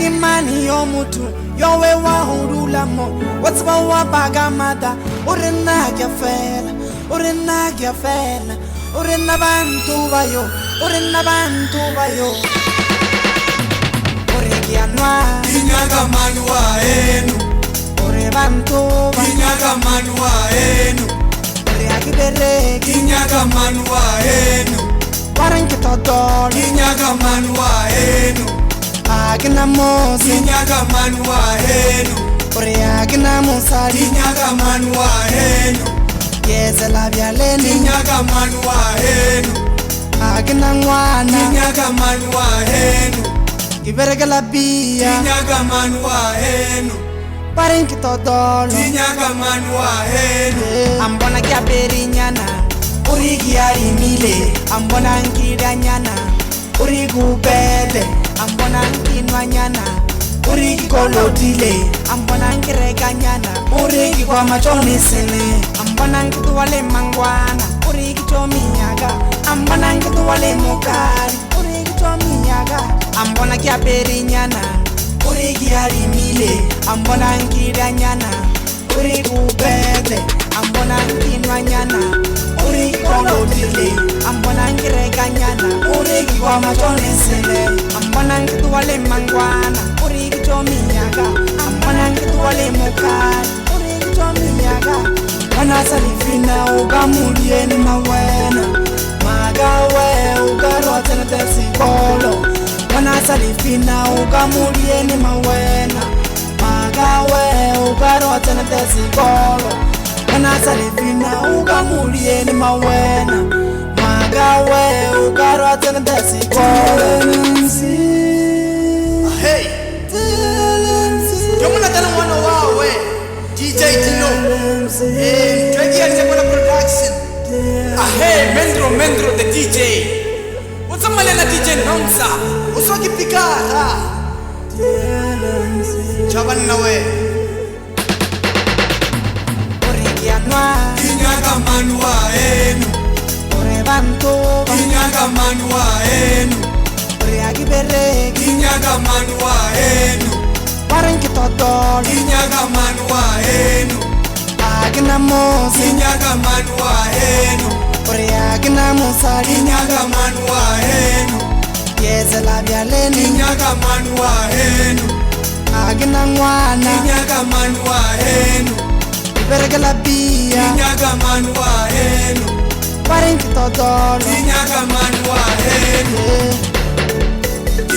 Agi mani yo mutu yo we wa hurula mo what's ba wa bagamada urena kya fela urena bantu bayo ore kianwa inyaga manwa enu ore bantu inyaga manwa enu ore agibere inyaga manwa enu waranki todol inyaga manwa enu agina mosi inyaga manwa enu ore agina musali inyaga manwa enu yeze la byaleni inyaga manwa enu agina ngwana inyaga manwa enu kiberega la bia inyaga manwa enu parenki todolo inyaga manwa enu ambona kya berinyana urigi arimile ambona nkidanyana urigu bele ambona nkinwanyana urigi kolotile ambona nkireganyana urigi kwa machoni sele ambona nkituwale mangwana urigi chomiyaga ambona nkituwale mukari urigi chomiyaga ambona kya berinyana urigi arimile ambona nkidanyana urigu bele ambona nkinwanyana urigi kolotile ambona nkireganyana urigi kwa machoni sele ambona nkituwale mangwana urigi chomiyaga ambona nkituwale mukari urigi chomiyaga wana salifina ugamulieni mawena magawe ugarwa tena tesikolo wana salifina ugamulieni mawena magawe ugarwa tena tesikolo wana salifina ugamulieni mawena magawe ugarwa tena tesikolo hey yomuna tena mwana wawe DJ Dino Twegi Anjabona Production hey Mendro the DJ Uzamale na DJ Nonsa Usoki Pikara Chabani nawe Origianwa inyaga manwa enu ore bantu inyaga manwa enu ore agibere inyaga manwa enu parenki todol inyaga manwa enu agina mosi inyaga manwa enu ore agina musali inyaga manwa enu yeze la byaleni inyaga manwa enu agina ngwana inyaga manwa enu iberega la bia inyaga manwa enu parenki todol inyaga manwa enu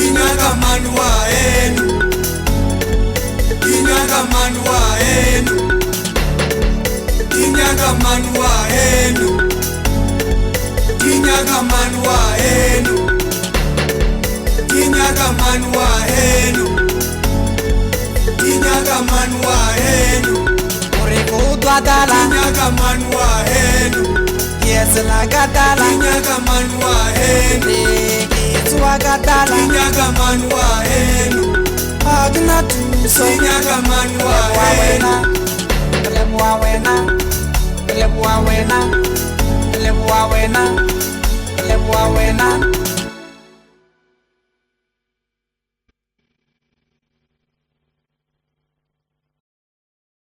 inyaga manwa enu inyaga manwa enu inyaga manwa enu inyaga manwa enu inyaga manwa enu inyaga manwa enu ore kudwadala inyaga manwa enu yeze la gadala inyaga manwa enu kitwa gadala inyaga manwa enu agina tuso inyaga manwa enu Lebuawena